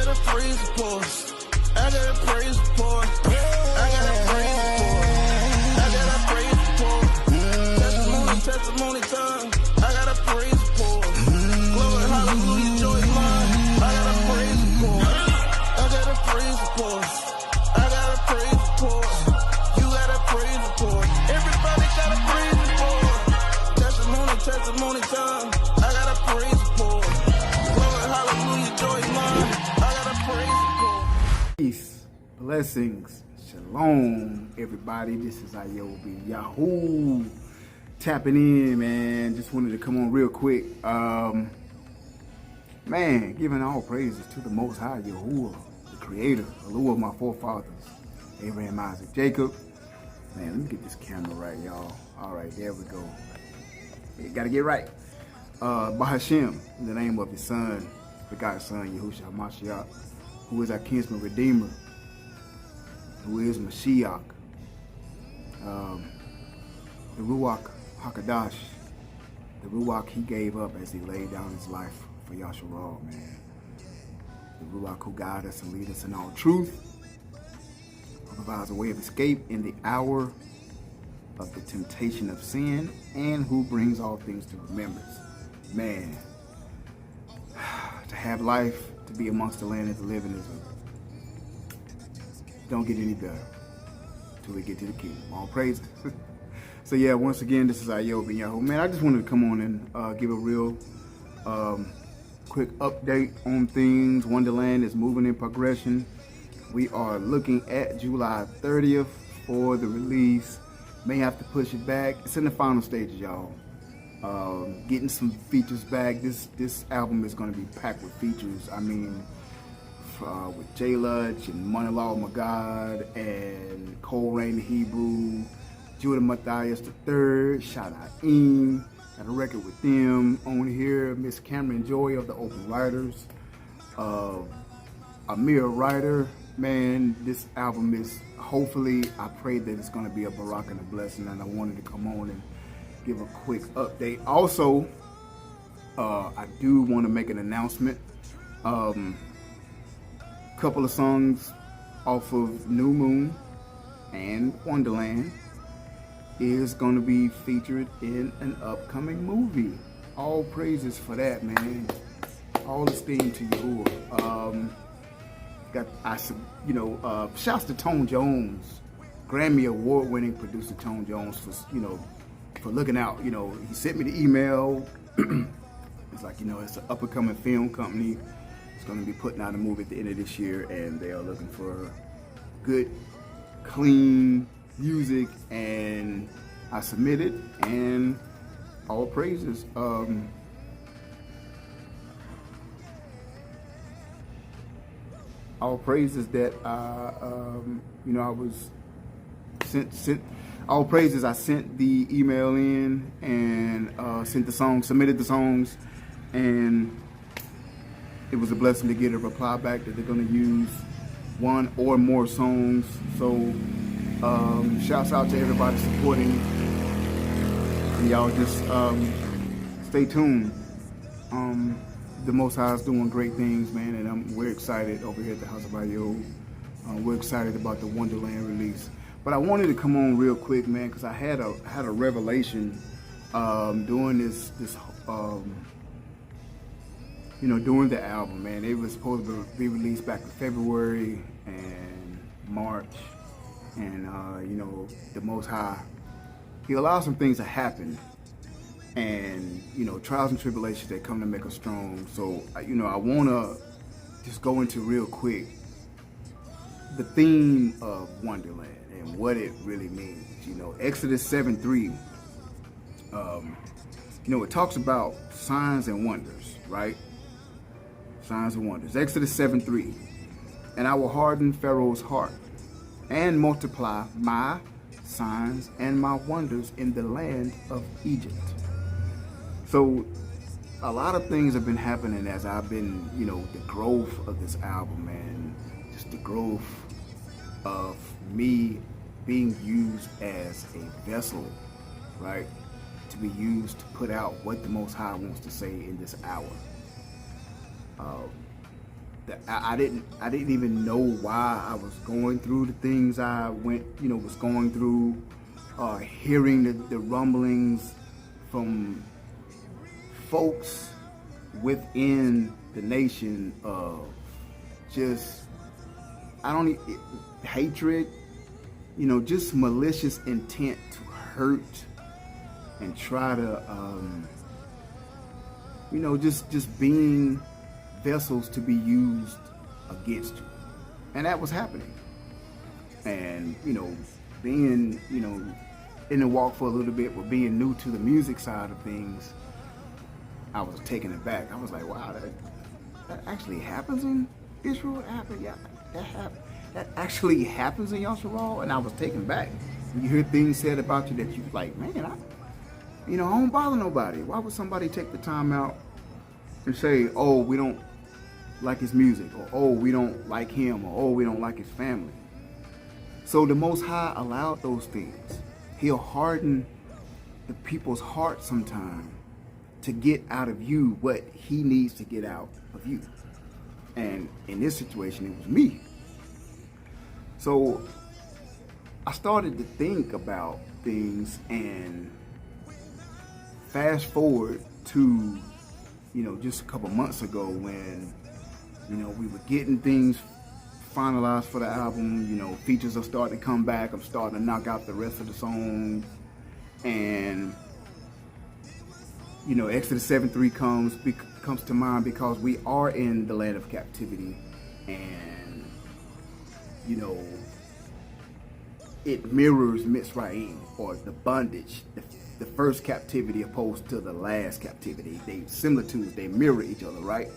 got a praise report. I got a praise report. I got a praise report. I got a praise report. Testimony time. I got a praise report. Glory, hallelujah, joy is mine. I got a praise report. I got a praise report. I got a praise report. You got a praise report. Everybody got a praise report. Testimony time. I got a praise report. Glory, hallelujah, joy is mine. I got a praise report. Peace, blessings, shalom, everybody. This is Ayobi Yahoo tapping in, man. Just wanted to come on real quick. Man, giving all praises to the Most High Yahuwah, the Creator, alot of my forefathers, Abraham, Isaac, Jacob. Man, let me get this camera right, y'all. All right, there we go. You gotta get right. Bahashem, in the name of His Son, the God's Son, Yahushua HaMashiach, who is our kinsman redeemer, who is Mashiach, the Ruach HaKadosh, the Ruach He gave up as He laid down His life for Yashar'al, man. The Ruach who guides us and leads us in all truth, who provides a way of escape in the hour of the temptation of sin, and who brings all things to remembrance. Man, to have life, to be amongst the land of the living is don't get any better till we get to the kingdom. All praises. So yeah, once again, this is Ayobi Yahoo. Man, I just wanted to come on and give a real quick update on things. Wonderland is moving in progression. We are looking at July 30th for the release. May have to push it back. It's in the final stages, y'all. Getting some features back. This album is going to be packed with features. I mean, with J-Lutch and Money Law Magad and Cole Rain the Hebrew, Judah Matthias III, Shada'im, got a record with them on here. Miss Cameron Joy of the Open Writers, Amir Ryder. Man, this album is, hopefully, I pray that it's going to be a barak and a blessing, and I wanted to come on and give a quick update. Also, I do want to make an announcement. Couple of songs off of New Moon and Wonderland is going to be featured in an upcoming movie. All praises for that, man. All esteem to you. Shouts to Tone Jones, Grammy Award-winning producer Tone Jones for for looking out. He sent me the email. It's like, it's an up-and-coming film company. It's going to be putting out a movie at the end of this year, and they are looking for good, clean music, and I submitted, and all praises. All praises that I was sent. All praises I sent the email in and sent the song, submitted the songs, and it was a blessing to get a reply back that they're going to use one or more songs. So shouts out to everybody supporting, and y'all just stay tuned. The Most High is doing great things, man, and we're excited over here at the House of Ayo. We're excited about the Wonderland release. But I wanted to come on real quick, man, because I had a revelation doing this during the album, man. It was supposed to be released back in February and March, and the Most High, He allows some things to happen, and trials and tribulations that come to make us strong. So I want to just go into real quick the theme of Wonderland and what it really means. Exodus 7:3. It talks about signs and wonders, right? Signs and wonders. Exodus 7:3. And I will harden Pharaoh's heart and multiply my signs and my wonders in the land of Egypt. So a lot of things have been happening as I've been, the growth of this album, man. Just the growth of me being used as a vessel, right? To be used to put out what the Most High wants to say in this hour. I didn't even know why I was going through the things I was going through, hearing the rumblings from folks within the nation of just, hatred, just malicious intent to hurt and try to, just being vessels to be used against you. And that was happening. And, being, in the walk for a little bit, but being new to the music side of things, I was taken aback. I was like, wow, that actually happens in Israel? That actually happens in Yashar'al? And I was taken back. When you hear things said about you that you like, man, I don't bother nobody. Why would somebody take the time out and say, oh, we don't like his music, or oh, we don't like him, or oh, we don't like his family? So the Most High allowed those things. He'll harden the people's heart sometime to get out of you what he needs to get out of you. And in this situation, it was me. So I started to think about things, and fast forward to, just a couple months ago when, we were getting things finalized for the album. Features are starting to come back. I'm starting to knock out the rest of the songs. And, Exodus 7:3 comes to mind because we are in the land of captivity. And, it mirrors Mitzrayim, or the bondage, the first captivity opposed to the last captivity. They similitudes, they mirror each other, right?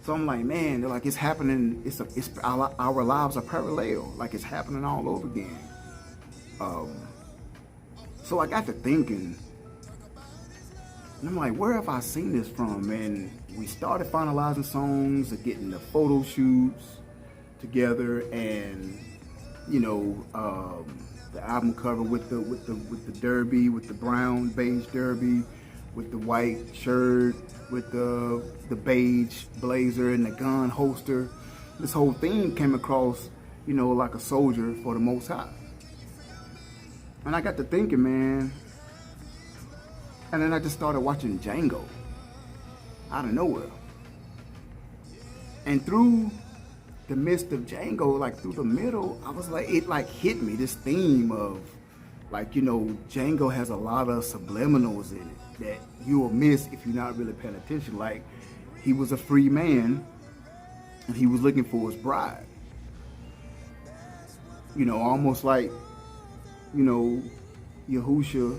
So I'm like, man, they're like, it's happening. It's our lives are parallel, like it's happening all over again. So I got to thinking, and I'm like, where have I seen this from? And we started finalizing songs and getting the photo shoots together, and the album cover with the derby, with the brown beige derby, with the white shirt, with the beige blazer and the gun holster. This whole thing came across, like a soldier for the Most High. And I got to thinking, man, and then I just started watching Django out of nowhere. And through the midst of Django, like through the middle, I was like, it like hit me, this theme of like, Django has a lot of subliminals in it that you will miss if you're not really paying attention. Like, he was a free man and he was looking for his bride. Almost like, Yahusha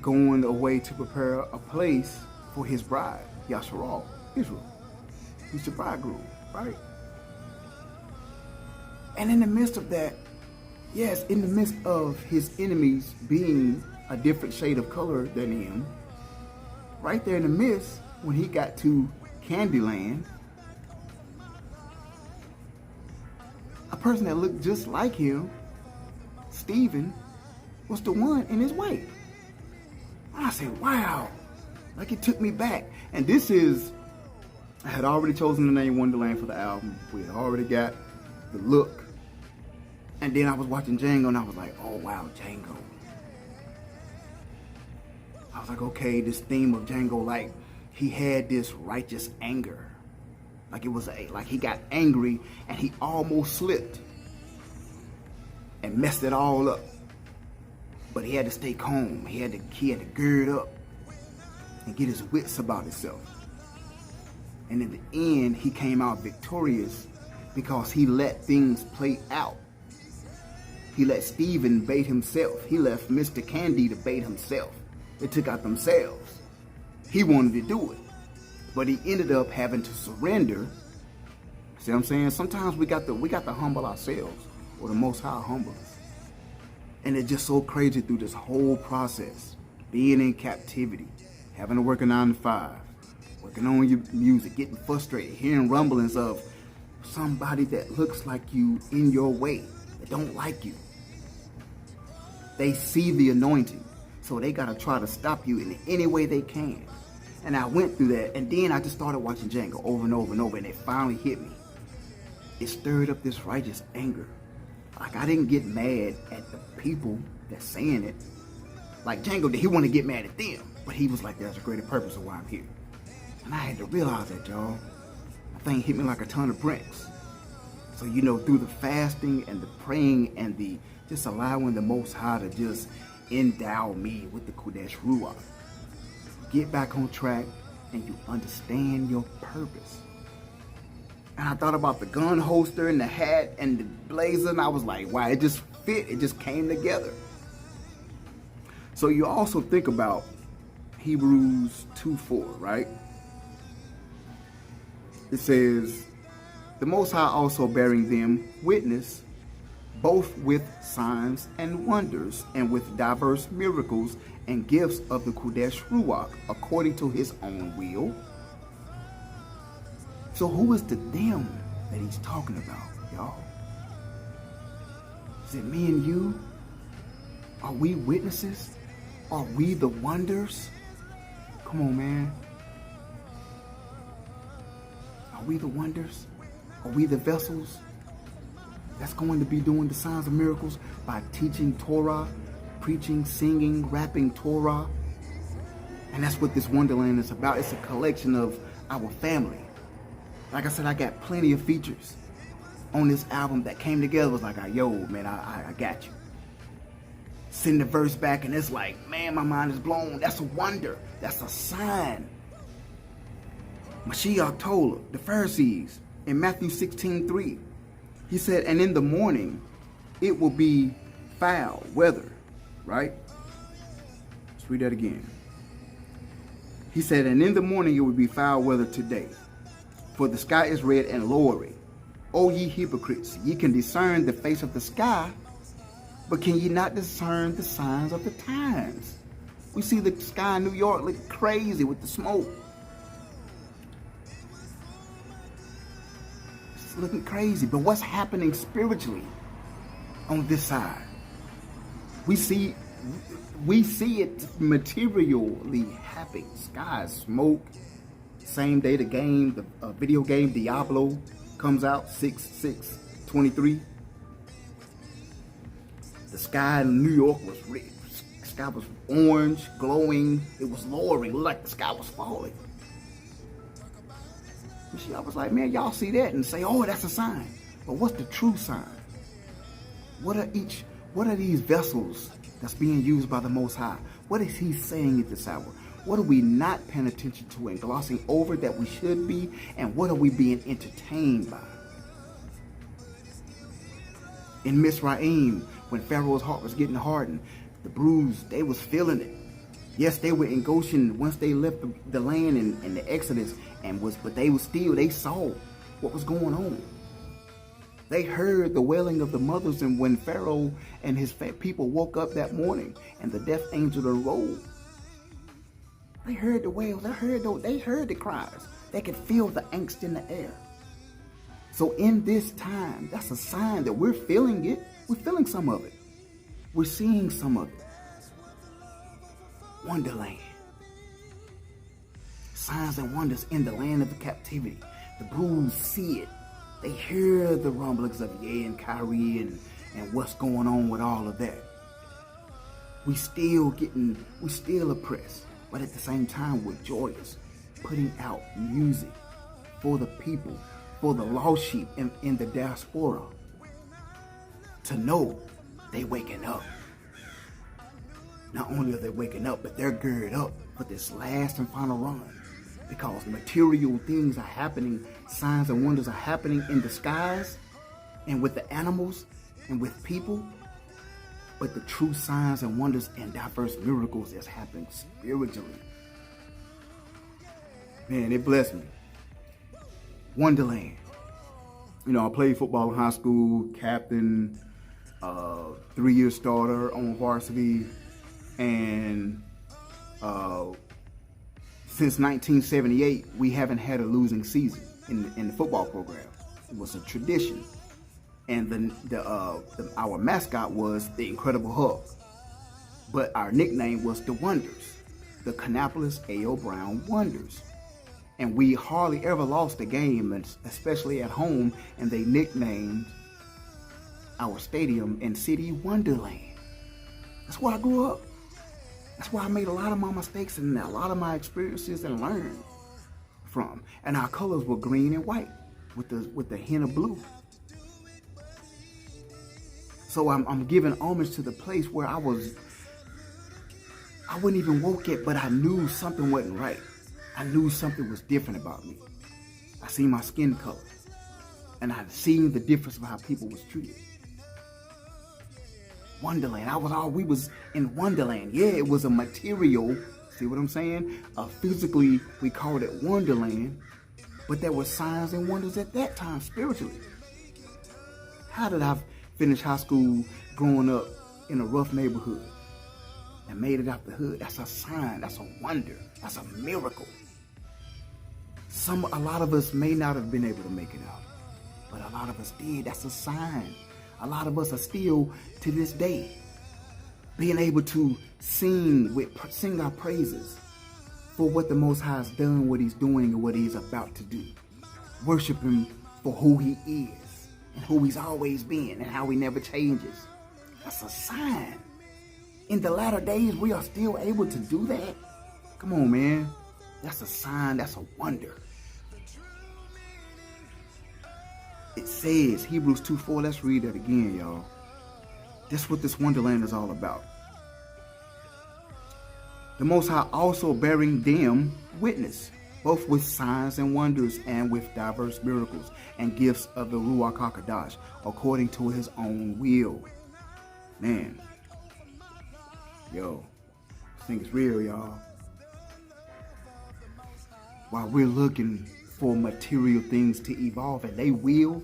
going away to prepare a place for his bride, Yashar'al, Israel. He's the bridegroom, right? And in the midst of that, yes, in the midst of his enemies being a different shade of color than him, right there in the midst, when he got to Candyland, a person that looked just like him, Stephen, was the one in his way. And I said, wow, like it took me back. And this is, I had already chosen the name Wonderland for the album. We had already got the look. And then I was watching Django and I was like, oh wow, Django. I was like, okay, this theme of Django, like he had this righteous anger. Like it was like he got angry and he almost slipped and messed it all up. But he had to stay calm. He had to gird up and get his wits about himself. And in the end, he came out victorious because he let things play out. He let Steven bait himself. He left Mr. Candy to bait himself. They took out themselves. He wanted to do it, but he ended up having to surrender. See what I'm saying? Sometimes we got to humble ourselves, or the Most High humble us. And it's just so crazy through this whole process, being in captivity, having to work a 9 to 5, working on your music, getting frustrated, hearing rumblings of somebody that looks like you in your way, that don't like you. They see the anointing, so they gotta try to stop you in any way they can. And I went through that, and then I just started watching Django over and over and over, and it finally hit me. It stirred up this righteous anger. Like, I didn't get mad at the people that's saying it. Like Django, he wanted to get mad at them, but he was like, there's a greater purpose of why I'm here. And I had to realize that, y'all. That thing hit me like a ton of bricks. So, you know, through the fasting and the praying and the just allowing the Most High to just endow me with the Kodesh Ruach, get back on track, and you understand your purpose. And I thought about the gun holster and the hat and the blazer, and I was like, wow, it just fit. It just came together. So you also think about Hebrews 2:4, right? It says, the Most High also bearing them witness, both with signs and wonders, and with diverse miracles and gifts of the Kodesh Ruach, according to his own will. So who is the them that he's talking about, y'all? Is it me and you? Are we witnesses? Are we the wonders? Come on, man. Are we the wonders? Are we the vessels that's going to be doing the signs and miracles by teaching Torah, preaching, singing, rapping Torah? And that's what this Wonderland is about. It's a collection of our family. Like I said, I got plenty of features on this album that came together. It was like, yo, man, I got you. Send the verse back and it's like, man, my mind is blown. That's a wonder. That's a sign. Mashiach told the Pharisees in Matthew 16:3. He said, and in the morning it will be foul weather, right? Let's read that again. He said, and in the morning it will be foul weather today, for the sky is red and lowering. O ye hypocrites, ye can discern the face of the sky, but can ye not discern the signs of the times? We see the sky in New York look crazy with the smoke. It's looking crazy, but what's happening spiritually on this side? We see it materially happening. Sky, smoke. Same day the game, the video game Diablo comes out, 6/6/23. The sky in New York was red. The sky was orange, glowing. It was lowering, it looked like the sky was falling. I was like, man, y'all see that and say, oh, that's a sign. But what's the true sign? What are these vessels that's being used by the Most High? What is he saying at this hour? What are we not paying attention to and glossing over that we should be? And what are we being entertained by? In Mizraim, when Pharaoh's heart was getting hardened, the bruised, they was feeling it. Yes, they were in Goshen once they left the land in the Exodus, but they saw what was going on. They heard the wailing of the mothers, and when Pharaoh and his people woke up that morning and the death angel arose, they heard the wails, they heard the cries. They could feel the angst in the air. So in this time, that's a sign that we're feeling it. We're feeling some of it. We're seeing some of it. Wonderland. Signs and wonders in the land of the captivity. The bruised see it. They hear the rumblings of Ye and Kyrie and what's going on with all of that. We still oppressed, but at the same time we're joyous, putting out music for the people, for the lost sheep in the diaspora, to know they waking up. Not only are they waking up, but they're girded up for this last and final run. Because material things are happening, signs and wonders are happening in the skies and with the animals and with people. But the true signs and wonders and diverse miracles is happening spiritually. Man, it blessed me. Wonderland. You know, I played football in high school, captain, 3-year starter on varsity, and since 1978, we haven't had a losing season in the football program. It was a tradition, and our mascot was the Incredible Hulk, but our nickname was the Wonders. the Kannapolis A.O. Brown Wonders. And we hardly ever lost a game, especially at home, and they nicknamed our stadium and city Wonderland. That's where I grew up. That's where I made a lot of my mistakes and a lot of my experiences and learned from. And our colors were green and white with the hint of blue. So I'm giving homage to the place where I wouldn't even woke yet, but I knew something wasn't right. I knew something was different about me. I seen my skin color, and I'd seen the difference of how people was treated. Wonderland, we was in Wonderland. Yeah, it was a material, see what I'm saying? Physically, we called it Wonderland, but there were signs and wonders at that time spiritually. How did I finish high school growing up in a rough neighborhood and made it out the hood? That's a sign, that's a wonder, that's a miracle. A lot of us may not have been able to make it out, but a lot of us did. That's a sign. A lot of us are still, to this day, being able to sing our praises for what the Most High has done, what He's doing, and what He's about to do. Worship Him for who He is and who He's always been and how He never changes. That's a sign. In the latter days, we are still able to do that. Come on, man. That's a sign. That's a wonder. It says, Hebrews 2:4, let's read that again, y'all. That's what this Wonderland is all about. The Most High also bearing them witness, both with signs and wonders and with diverse miracles and gifts of the Ruach HaKodesh, according to His own will. Man. Yo, this thing is real, y'all. While we're looking for material things to evolve, and they will,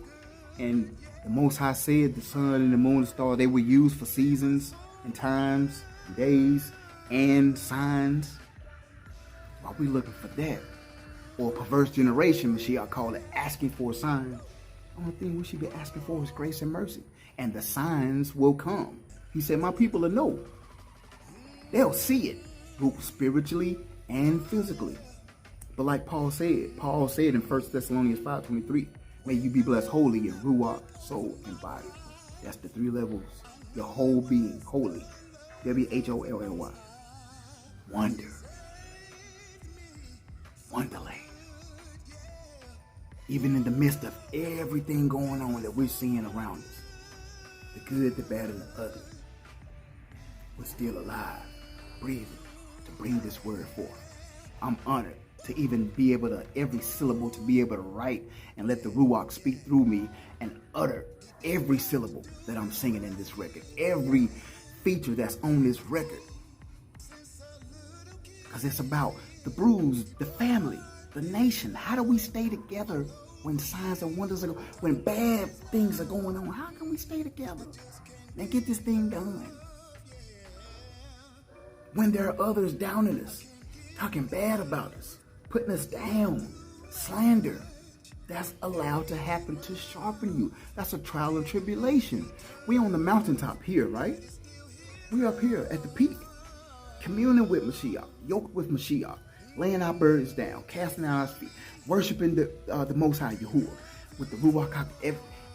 and the Most High said the sun and the moon and star, they were used for seasons and times and days and signs. While we're looking for that, or perverse generation, Mashiach called it, asking for a sign, the only thing we should be asking for is grace and mercy, and the signs will come. He said, my people will know. They'll see it, both spiritually and physically. But like Paul said in 1 Thessalonians 5:23, may you be blessed wholly in Ruach, soul, and body. That's the three levels. Your whole being, holy. WHOLLY. Wonder. Wonderland. Even in the midst of everything going on that we're seeing around us, the good, the bad, and the ugly, we're still alive, breathing, to bring this word forth. I'm honored to even be able to, every syllable, to be able to write and let the Ruach speak through me and utter every syllable that I'm singing in this record, every feature that's on this record. Because it's about the bruised, the family, the nation. How do we stay together when signs and wonders are, when bad things are going on? How can we stay together and get this thing done? When there are others downing us, talking bad about us, putting us down, slander, that's allowed to happen to sharpen you. That's a trial and tribulation. We on the mountaintop here, right? We up here at the peak, communing with Mashiach, yoked with Mashiach, laying our burdens down, casting out our feet, worshiping the Most High Yahuwah with the Ruach,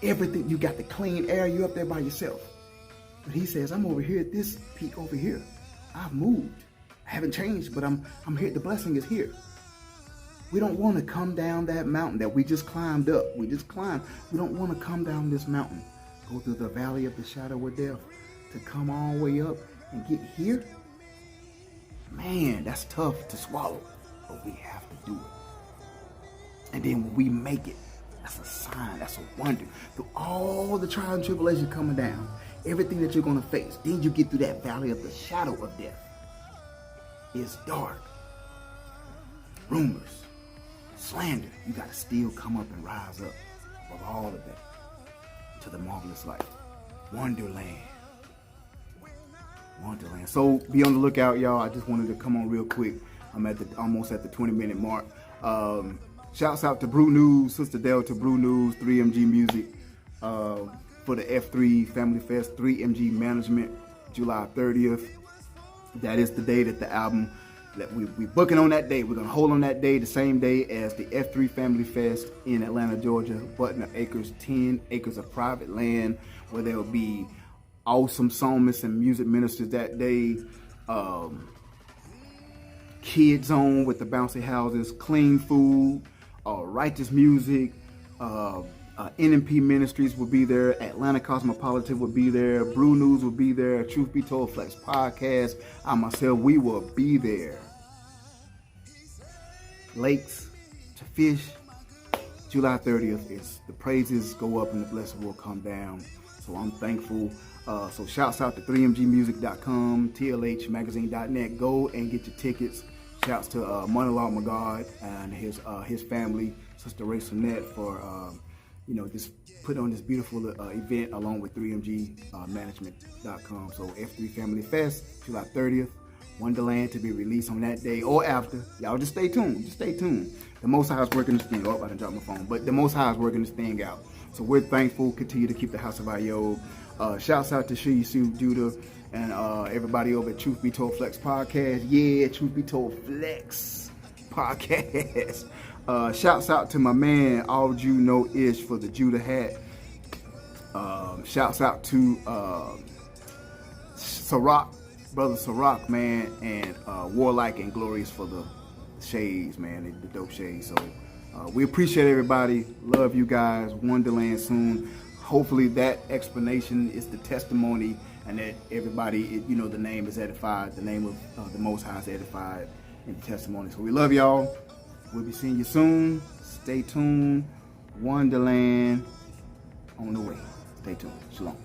everything. You got the clean air, you up there by yourself. But He says, I'm over here at this peak over here. I've moved. I haven't changed, but I'm here. The blessing is here. We don't want to come down that mountain that we just climbed up. We just climbed. We don't want to come down this mountain, go through the valley of the shadow of death, to come all the way up and get here. Man, that's tough to swallow, but we have to do it. And then when we make it, that's a sign, that's a wonder. Through all the trial and tribulation coming down, everything that you're going to face, then you get through that valley of the shadow of death. It's dark. Rumors, slander. You got to still come up and rise up above all of that to the marvelous light. Wonderland. Wonderland. So be on the lookout, y'all. I just wanted to come on real quick. I'm almost at the 20-minute mark. Shouts out to Brew News, Sister Delta, Brew News, 3MG Music, for the F3 Family Fest, 3MG Management, July 30th. That is the day that the album we booking on that day. We're gonna hold on that day, the same day as the F3 Family Fest in Atlanta, Georgia. Button Acres, 10 acres of private land where there will be awesome psalmists and music ministers that day. Kid zone with the bouncy houses, clean food, righteous music. NMP Ministries will be there. Atlanta Cosmopolitan will be there. Brew News will be there. Truth Be Told Flex Podcast. I myself, we will be there. Lakes to fish. July 30th is the praises go up and the blessing will come down. So I'm thankful. So shouts out to 3mgmusic.com, tlhmagazine.net. Go and get your tickets. Shouts to Moneylaw Magard and his family, Sister Rachel Net, for just put on this beautiful event along with 3mgmanagement.com. So F3 Family Fest, July 30th. Wonderland to be released on that day or after. Y'all just stay tuned. Just stay tuned. The Most High is working this thing. Oh, I done dropped my phone. But the Most High is working this thing out. So we're thankful. Continue to keep the house of Ayo. Shouts out to Shu Judah and everybody over at Truth Be Told Flex Podcast. Yeah, Truth Be Told Flex Podcast. Shouts out to my man, All Jew No Ish, for the Judah hat. Shouts out to Ciroc, brother Ciroc, man, and Warlike and Glorious for the shades, man, the dope shades. So we appreciate everybody. Love you guys. Wonderland soon. Hopefully that explanation is the testimony, and that everybody, the name is edified. The name of the Most High is edified in the testimony. So we love y'all. We'll be seeing you soon. Stay tuned. Wonderland on the way. Stay tuned. Shalom.